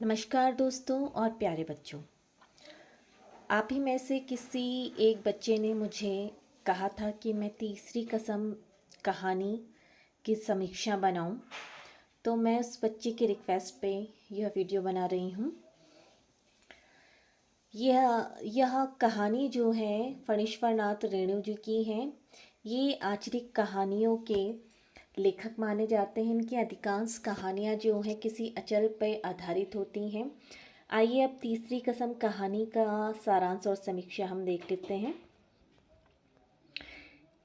नमस्कार दोस्तों और प्यारे बच्चों। आप ही में से किसी एक बच्चे ने मुझे कहा था कि मैं तीसरी कसम कहानी की समीक्षा बनाऊं, तो मैं उस बच्चे की रिक्वेस्ट पे यह वीडियो बना रही हूं। यह कहानी जो है फणीश्वर नाथ रेणु जी की है। ये आचरिक कहानियों के लेखक माने जाते हैं। इनकी अधिकांश कहानियाँ जो हैं किसी अचल पर आधारित होती हैं। आइए अब तीसरी कसम कहानी का सारांश और समीक्षा हम देख लेते हैं।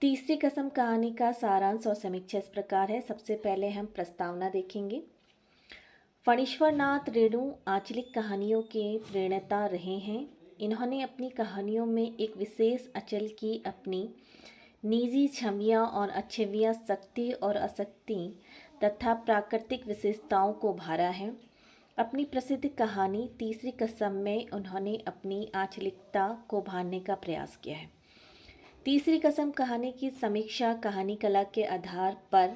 तीसरी कसम कहानी का सारांश और समीक्षा इस प्रकार है। सबसे पहले हम प्रस्तावना देखेंगे। फणीश्वर नाथ रेणु आंचलिक कहानियों के प्रणेता रहे हैं। इन्होंने अपनी कहानियों में एक विशेष अचल की अपनी निजी छवियाँ और अछवियाँ, शक्ति और अशक्ति तथा प्राकृतिक विशेषताओं को भरा है। अपनी प्रसिद्ध कहानी तीसरी कसम में उन्होंने अपनी आंचलिकता को भरने का प्रयास किया है। तीसरी कसम कहानी की समीक्षा कहानी कला के आधार पर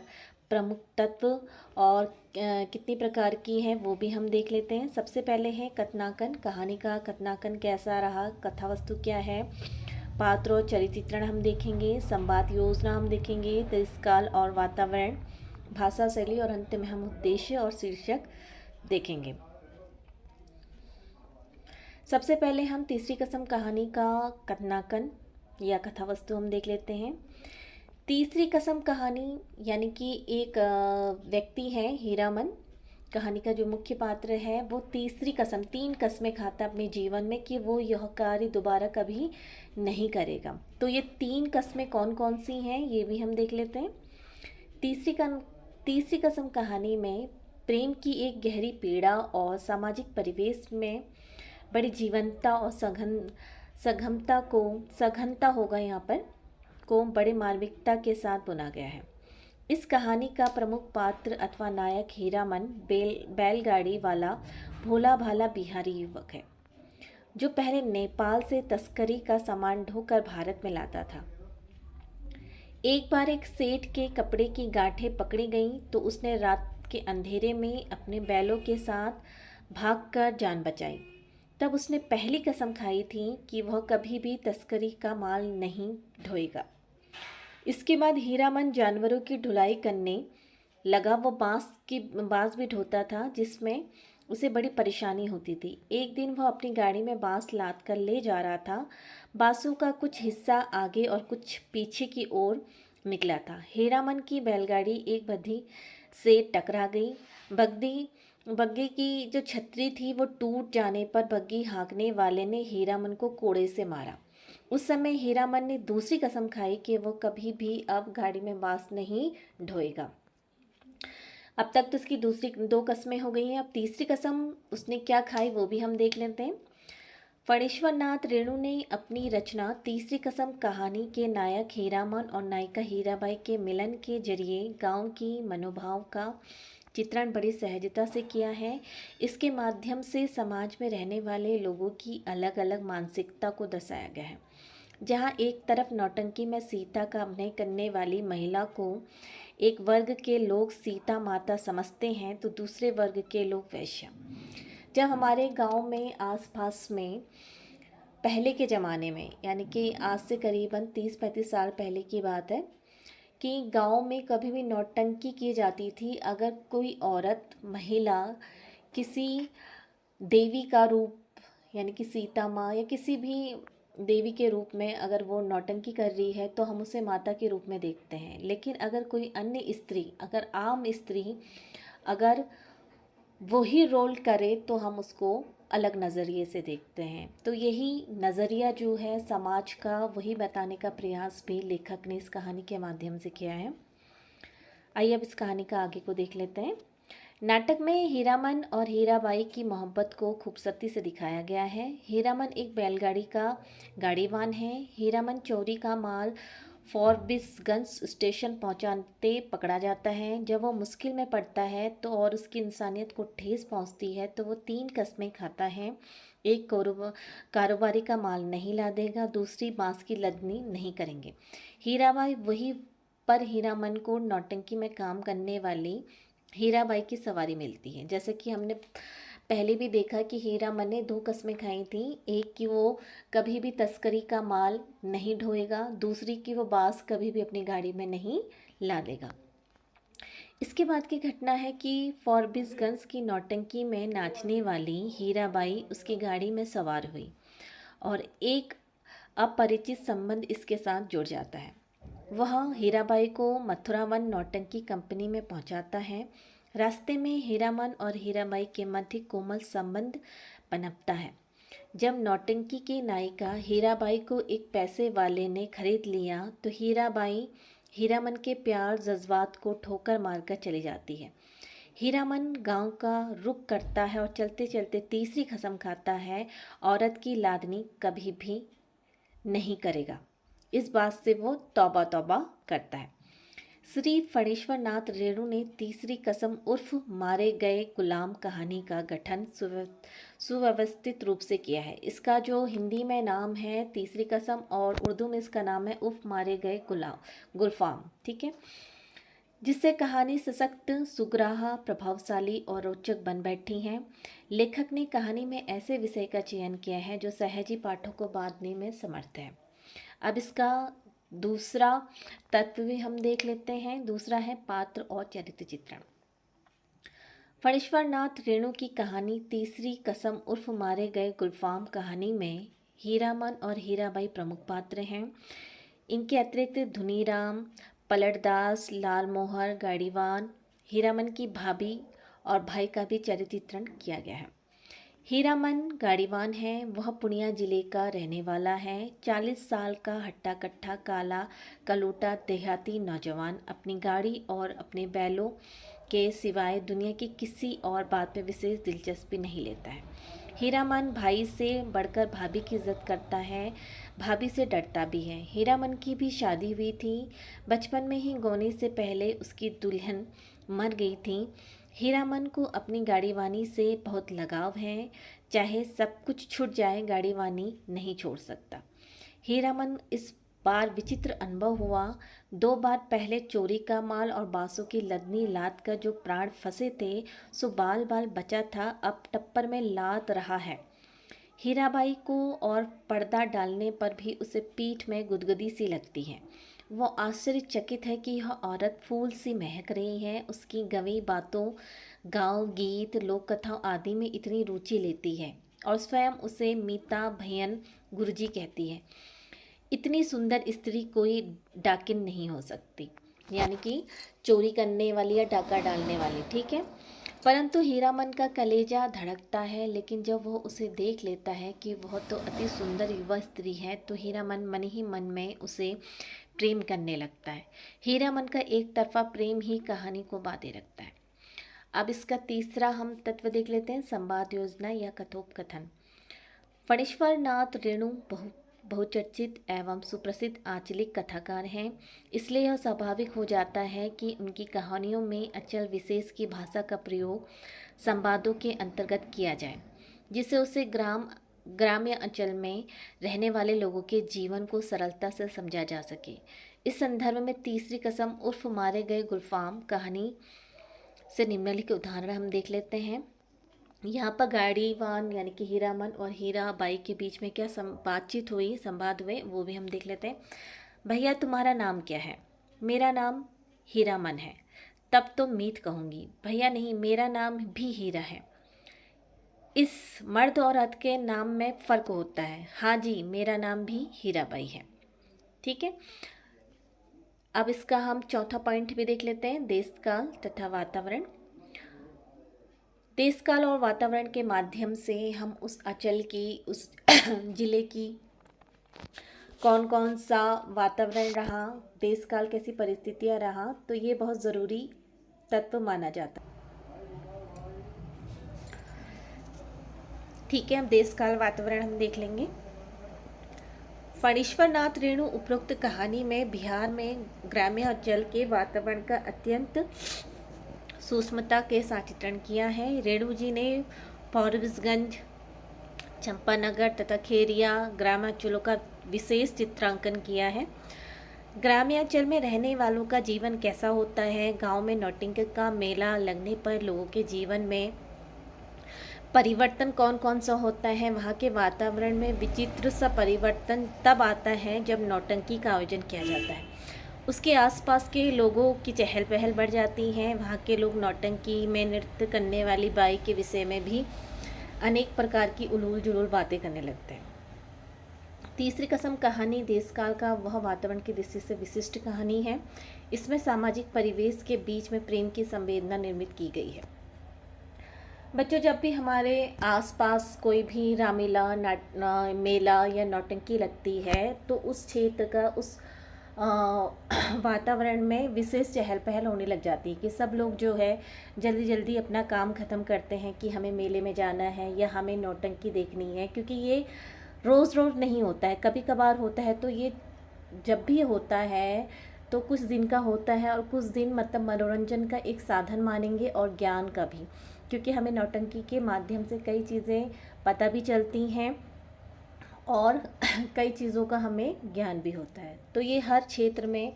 प्रमुख तत्व और कितनी प्रकार की है वो भी हम देख लेते हैं। सबसे पहले है कथनाकन। कहानी का कथनाकन कैसा रहा, कथा वस्तु क्या है, पात्र और चरित्र चित्रण हम देखेंगे, संवाद योजना हम देखेंगे, देशकाल और वातावरण, भाषा शैली और अंत में हम उद्देश्य और शीर्षक देखेंगे। सबसे पहले हम तीसरी कसम कहानी का कथनाकन या कथा वस्तु हम देख लेते हैं। तीसरी कसम कहानी यानी कि एक व्यक्ति है हीरामन। कहानी का जो मुख्य पात्र है वो तीसरी कसम, 3 कस्में खाता अपने जीवन में कि वो यह कार्य दोबारा कभी नहीं करेगा। तो ये 3 कस्में कौन कौन सी हैं ये भी हम देख लेते हैं। तीसरी कसम कहानी में प्रेम की एक गहरी पीड़ा और सामाजिक परिवेश में बड़ी जीवंतता और सघनता होगा यहाँ पर को बड़े मार्मिकता के साथ बुना गया है। इस कहानी का प्रमुख पात्र अथवा नायक हीरामन बैलगाड़ी वाला भोला भाला बिहारी युवक है, जो पहले नेपाल से तस्करी का सामान ढोकर भारत में लाता था। एक बार एक सेठ के कपड़े की गांठें पकड़ी गईं तो उसने रात के अंधेरे में अपने बैलों के साथ भागकर जान बचाई। तब उसने पहली कसम खाई थी कि वह कभी भी तस्करी का माल नहीं ढोएगा। इसके बाद हीरामन जानवरों की ढुलाई करने लगा। वो बांस भी ढोता था, जिसमें उसे बड़ी परेशानी होती थी। एक दिन वह अपनी गाड़ी में बांस लाद कर ले जा रहा था। बांसों का कुछ हिस्सा आगे और कुछ पीछे की ओर निकला था। हीरामन की बैलगाड़ी एक बग्घी से टकरा गई। बग्घी की जो छतरी थी वो टूट जाने पर बग्घी हाँकने वाले ने हीरामन को कोड़े से मारा। उस समय हीरामन ने दूसरी कसम खाई कि वो कभी भी अब गाड़ी में बांस नहीं ढोएगा। अब तक तो उसकी दूसरी 2 कस्में हो गई हैं। अब तीसरी कसम उसने क्या खाई वो भी हम देख लेते हैं। फणीश्वर नाथ रेणु ने अपनी रचना तीसरी कसम कहानी के नायक हीरामन और नायिका हीराबाई के मिलन के जरिए गांव की मनोभाव का चित्रण बड़ी सहजता से किया है। इसके माध्यम से समाज में रहने वाले लोगों की अलग अलग मानसिकता को दर्शाया गया है। जहाँ एक तरफ नौटंकी में सीता का अभिनय करने वाली महिला को एक वर्ग के लोग सीता माता समझते हैं तो दूसरे वर्ग के लोग वैश्या। जब हमारे गांव में आसपास में पहले के ज़माने में, यानी कि आज से करीबन 30-35 साल पहले की बात है, कि गांव में कभी भी नौटंकी की जाती थी। अगर कोई औरत महिला किसी देवी का रूप यानी कि सीता माँ या किसी भी देवी के रूप में अगर वो नौटंकी कर रही है तो हम उसे माता के रूप में देखते हैं। लेकिन अगर कोई अन्य स्त्री, अगर आम स्त्री अगर वही रोल करे तो हम उसको अलग नज़रिए से देखते हैं। तो यही नज़रिया जो है समाज का, वही बताने का प्रयास भी लेखक ने इस कहानी के माध्यम से किया है। आइए अब इस कहानी का आगे को देख लेते हैं। नाटक में हीरामन और हीराबाई की मोहब्बत को खूबसूरती से दिखाया गया है। हीरामन एक बैलगाड़ी का गाड़ीवान है। हीरामन चोरी का माल फॉरबिसगंज स्टेशन पहुंचाते पकड़ा जाता है। जब वो मुश्किल में पड़ता है तो और उसकी इंसानियत को ठेस पहुंचती है तो वो 3 कस्में खाता है। एक कारोबारी का माल नहीं लादेगा, दूसरी बांस की लदनी नहीं करेंगे। हीराबाई वही पर हीरामन को नौटंकी में काम करने वाली हीराबाई की सवारी मिलती है। जैसे कि हमने पहले भी देखा कि हीरामन ने 2 कस्में खाई थी। एक कि वो कभी भी तस्करी का माल नहीं ढोएगा, दूसरी कि वो बांस कभी भी अपनी गाड़ी में नहीं ला देगा। इसके बाद की घटना है कि फॉरबिसगंज की नौटंकी में नाचने वाली हीराबाई उसकी गाड़ी में सवार हुई और एक अपरिचित संबंध इसके साथ जुड़ जाता है। वह हीराबाई को मथुरावन नौटंकी कंपनी में पहुंचाता है। रास्ते में हीरामन और हीराबाई के मध्य कोमल संबंध पनपता है। जब नौटंकी की नायिका हीराबाई को एक पैसे वाले ने खरीद लिया तो हीराबाई हीरामन के प्यार जज्बात को ठोकर मारकर चली जाती है। हीरामन गांव का रुख करता है और चलते चलते तीसरी कसम खाता है, औरत की लादनी कभी भी नहीं करेगा। इस बात से वो तौबा तौबा करता है। श्री फणीश्वर नाथ रेणु ने तीसरी कसम उर्फ मारे गए गुलाम कहानी का गठन सुव्यवस्थित रूप से किया है। इसका जो हिंदी में नाम है तीसरी कसम और उर्दू में इसका नाम है उर्फ मारे गए गुलफाम, ठीक है, जिससे कहानी सशक्त, सुग्राहा, प्रभावशाली और रोचक बन बैठी है। लेखक ने कहानी में ऐसे विषय का चयन किया है जो सहजी पाठों को बांधने में समर्थ है। अब इसका दूसरा तत्व भी हम देख लेते हैं। दूसरा है पात्र और चरित्र चित्रण। फणीश्वर नाथ रेणु की कहानी तीसरी कसम उर्फ मारे गए गुलफाम कहानी में हीरामन और हीराबाई प्रमुख पात्र हैं। इनके अतिरिक्त धुनीराम, पलटदास, लालमोहर, गाड़ीवान, हीरामन की भाभी और भाई का भी चरित्र चित्रण किया गया है। हीरामन गाड़ीवान है। वह पूर्णिया जिले का रहने वाला है। 40 साल का हट्टा कट्ठा काला कलूटा देहाती नौजवान अपनी गाड़ी और अपने बैलों के सिवाय दुनिया की किसी और बात में विशेष दिलचस्पी नहीं लेता है। हीरामन भाई से बढ़कर भाभी की इज्जत करता है, भाभी से डरता भी है। हीरामन की भी शादी हुई थी। बचपन में ही गोने से पहले उसकी दुल्हन मर गई थी। हीरामन को अपनी गाड़ीवानी से बहुत लगाव है। चाहे सब कुछ छूट जाए, गाड़ीवानी नहीं छोड़ सकता। हीरामन इस बार विचित्र अनुभव हुआ। 2 बार पहले चोरी का माल और बांसों की लदनी लाद कर जो प्राण फंसे थे सो बाल बाल बचा था, अब टप्पर में लाद रहा है। हीराबाई को और पर्दा डालने पर भी उसे पीठ में गुदगुदी सी लगती है। वो आश्चर्यचकित है कि यह औरत फूल सी महक रही है। उसकी गंवी बातों, गाँव गीत, लोक कथाओं आदि में इतनी रुचि लेती है और स्वयं उसे मीता भयन गुरुजी कहती है। इतनी सुंदर स्त्री कोई डाकिन नहीं हो सकती, यानी कि चोरी करने वाली या डाका डालने वाली, ठीक है। परंतु हीरामन का कलेजा धड़कता है, लेकिन जब वह उसे देख लेता है कि वह तो अति सुंदर युवा स्त्री है तो हीरामन मन ही मन में उसे प्रेम करने लगता है। हीरामन का एक तरफा प्रेम ही कहानी को बांधे रखता है। अब इसका तीसरा हम तत्व देख लेते हैं, संवाद योजना या कथोपकथन। फणीश्वर नाथ रेणु बहुचर्चित एवं सुप्रसिद्ध आंचलिक कथाकार हैं, इसलिए यह स्वाभाविक हो जाता है कि उनकी कहानियों में अचल विशेष की भाषा का प्रयोग संवादों के अंतर्गत किया जाए, जिससे उसे ग्राम्य अंचल में रहने वाले लोगों के जीवन को सरलता से समझा जा सके। इस संदर्भ में तीसरी कसम उर्फ मारे गए गुलफाम कहानी से निम्नलिखित उदाहरण हम देख लेते हैं। यहाँ पर गाड़ीवान यानी कि हीरामन और हीराबाई के बीच में क्या बातचीत हुई, संवाद हुए, वो भी हम देख लेते हैं। भैया तुम्हारा नाम क्या है? मेरा नाम हीरामन है। तब तो मीत कहूँगी। भैया नहीं, मेरा नाम भी हीरा है। इस मर्द और औरत के नाम में फ़र्क होता है। हाँ जी, मेरा नाम भी हीराबाई है, ठीक है। अब इसका हम चौथा पॉइंट भी देख लेते हैं, देश काल तथा वातावरण। देश काल और वातावरण के माध्यम से हम उस अंचल की, उस जिले की कौन कौन सा वातावरण रहा, देश काल कैसी परिस्थितियाँ रहा, तो ये बहुत ज़रूरी तत्व माना जाता है, ठीक है। अब देश काल वातावरण हम देख लेंगे। फणीश्वर नाथ रेणु उपरोक्त कहानी में बिहार में ग्राम्य अंचल के वातावरण का अत्यंत सूक्ष्मता के साथ चित्रण किया है। रेणु जी ने फॉरबिसगंज, चंपानगर तथा खेरिया ग्रामांचलों का विशेष चित्रांकन किया है। ग्राम्यांचल में रहने वालों का जीवन कैसा होता है, गांव में नौटंकी का मेला लगने पर लोगों के जीवन में परिवर्तन कौन कौन सा होता है? वहाँ के वातावरण में विचित्र सा परिवर्तन तब आता है जब नौटंकी का आयोजन किया जाता है। उसके आसपास के लोगों की चहल पहल बढ़ जाती है। वहाँ के लोग नौटंकी में नृत्य करने वाली बाई के विषय में भी अनेक प्रकार की उलूल जुलूल बातें करने लगते हैं। तीसरी कसम कहानी देशकाल का वह वातावरण की दृष्टि से विशिष्ट कहानी है। इसमें सामाजिक परिवेश के बीच में प्रेम की संवेदना निर्मित की गई है। बच्चों, जब भी हमारे आसपास कोई भी रामलीला मेला या नौटंकी लगती है तो उस क्षेत्र का उस वातावरण में विशेष चहल पहल होने लग जाती है कि सब लोग जो है जल्दी जल्दी अपना काम ख़त्म करते हैं कि हमें मेले में जाना है या हमें नौटंकी देखनी है, क्योंकि ये रोज़ रोज़ नहीं होता है, कभी कभार होता है। तो ये जब भी होता है तो कुछ दिन का होता है और कुछ दिन मतलब मनोरंजन का एक साधन मानेंगे और ज्ञान का भी, क्योंकि हमें नौटंकी के माध्यम से कई चीज़ें पता भी चलती हैं और कई चीज़ों का हमें ज्ञान भी होता है। तो ये हर क्षेत्र में,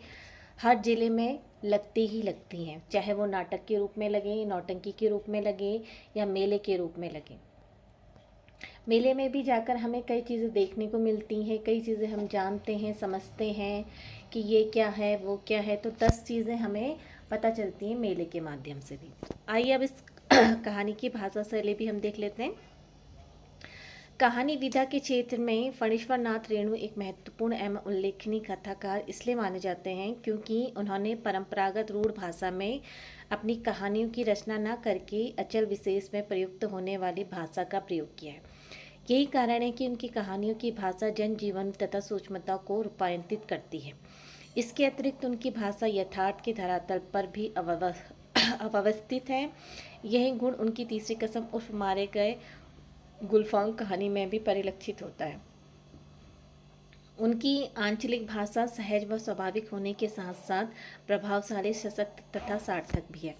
हर ज़िले में लगती ही लगती हैं, चाहे वो नाटक के रूप में लगे, नौटंकी के रूप में लगे या मेले के रूप में लगे। मेले में भी जाकर हमें कई चीज़ें देखने को मिलती हैं, कई चीज़ें हम जानते हैं, समझते हैं कि ये क्या है, वो क्या है। तो 10 चीज़ें हमें पता चलती हैं मेले के माध्यम से भी। आइए अब इस कहानी की भाषा शैली भी हम देख लेते हैं। कहानी विधा के क्षेत्र में फणीश्वर नाथ रेणु एक महत्वपूर्ण एवं उल्लेखनीय कथाकार इसलिए माने जाते हैं क्योंकि उन्होंने परंपरागत रूढ़ भाषा में अपनी कहानियों की रचना न करके अचल विशेष में प्रयुक्त होने वाली भाषा का प्रयोग किया है। यही कारण है कि उनकी कहानियों की भाषा जनजीवन तथा सूक्ष्मता को रूपांतरित करती है। इसके अतिरिक्त उनकी भाषा यथार्थ के धरातल पर भी अव्यवस्थित है। यही गुण उनकी तीसरी कसम उर्फ मारे गए गुलफाम कहानी में भी परिलक्षित होता है। उनकी आंचलिक भाषा सहज व स्वाभाविक होने के साथ साथ प्रभावशाली, सशक्त तथा सार्थक भी है।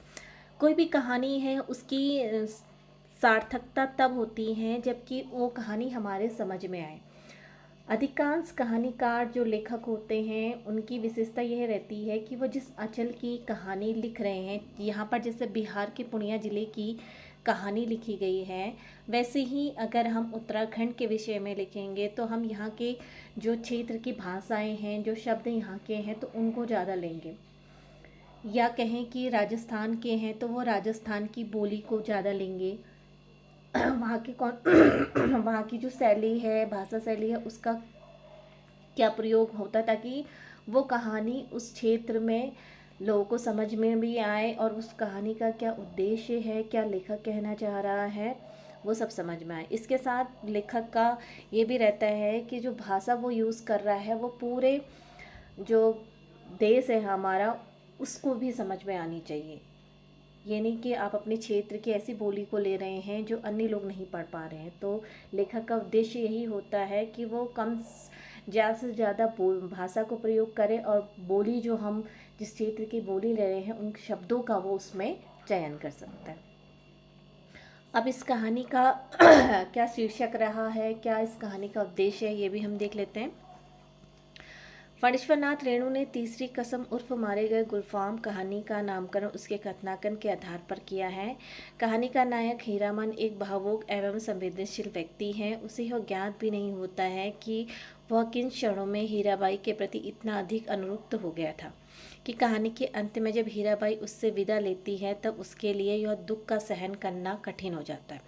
कोई भी कहानी है उसकी सार्थकता तब होती है जबकि वो कहानी हमारे समझ में आए। अधिकांश कहानीकार जो लेखक होते हैं उनकी विशेषता यह रहती है कि वो जिस अंचल की कहानी लिख रहे हैं, यहाँ पर जैसे बिहार के पूर्णिया ज़िले की कहानी लिखी गई है, वैसे ही अगर हम उत्तराखंड के विषय में लिखेंगे तो हम यहाँ के जो क्षेत्र की भाषाएं हैं, जो शब्द यहाँ के हैं तो उनको ज़्यादा लेंगे। या कहें कि राजस्थान के हैं तो वो राजस्थान की बोली को ज़्यादा लेंगे। वहाँ की वहाँ की जो शैली है, भाषा शैली है, उसका क्या प्रयोग होता है ताकि वो कहानी उस क्षेत्र में लोगों को समझ में भी आए और उस कहानी का क्या उद्देश्य है, क्या लेखक कहना चाह रहा है, वो सब समझ में आए। इसके साथ लेखक का ये भी रहता है कि जो भाषा वो यूज़ कर रहा है वो पूरे जो देश है हमारा उसको भी समझ में आनी चाहिए। ये नहीं कि आप अपने क्षेत्र की ऐसी बोली को ले रहे हैं जो अन्य लोग नहीं पढ़ पा रहे हैं। तो लेखक का उद्देश्य यही होता है कि वो ज़्यादा से ज़्यादा भाषा को प्रयोग करे और बोली जो हम जिस क्षेत्र की बोली ले रहे हैं उन शब्दों का वो उसमें चयन कर सकता है। अब इस कहानी का क्या शीर्षक रहा है, क्या इस कहानी का उद्देश्य है, ये भी हम देख लेते हैं। फणीश्वर नाथ रेणु ने तीसरी कसम उर्फ मारे गए गुलफाम कहानी का नामकरण उसके कथनाकन के आधार पर किया है। कहानी का नायक हीरामन एक भावुक एवं संवेदनशील व्यक्ति है। उसे यह ज्ञात भी नहीं होता है कि वह किन क्षणों में हीराबाई के प्रति इतना अधिक अनुरक्त हो गया था कि कहानी के अंत में जब हीराबाई उससे विदा लेती है तब उसके लिए यह दुख का सहन करना कठिन हो जाता है।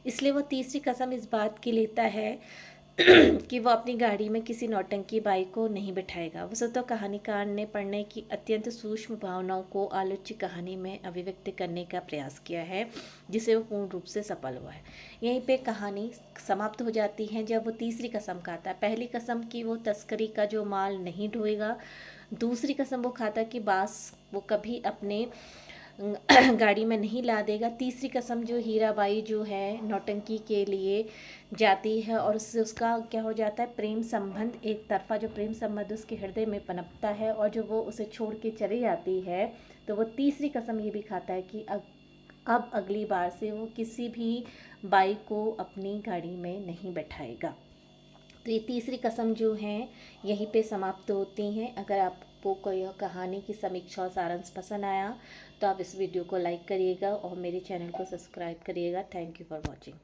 इसलिए वह तीसरी कसम इस बात की लेता है कि वो अपनी गाड़ी में किसी नौटंकी बाई को नहीं बिठाएगा। वस्तुतः कहानीकार ने पढ़ने की अत्यंत सूक्ष्म भावनाओं को आलोच्य कहानी में अभिव्यक्त करने का प्रयास किया है, जिसे वो पूर्ण रूप से सफल हुआ है। यहीं पे कहानी समाप्त हो जाती है जब वो तीसरी कसम खाता है। पहली कसम की वो तस्करी का जो माल नहीं ढोएगा, दूसरी कसम वो खाता कि बांस वो कभी अपने गाड़ी में नहीं ला देगा। तीसरी कसम जो हीराबाई जो है नौटंकी के लिए जाती है और उससे उसका क्या हो जाता है, प्रेम संबंध, एक तरफा जो प्रेम संबंध उसके हृदय में पनपता है और जो वो उसे छोड़ के चली जाती है, तो वो तीसरी कसम ये भी खाता है कि अब अगली बार से वो किसी भी बाई को अपनी गाड़ी में नहीं बैठाएगा। तो ये तीसरी कसम जो हैं यहीं पे समाप्त होती हैं। अगर आप आपको यह कहानी की समीक्षा और सारांश पसंद आया तो आप इस वीडियो को लाइक करिएगा और मेरे चैनल को सब्सक्राइब करिएगा। Thank you for watching.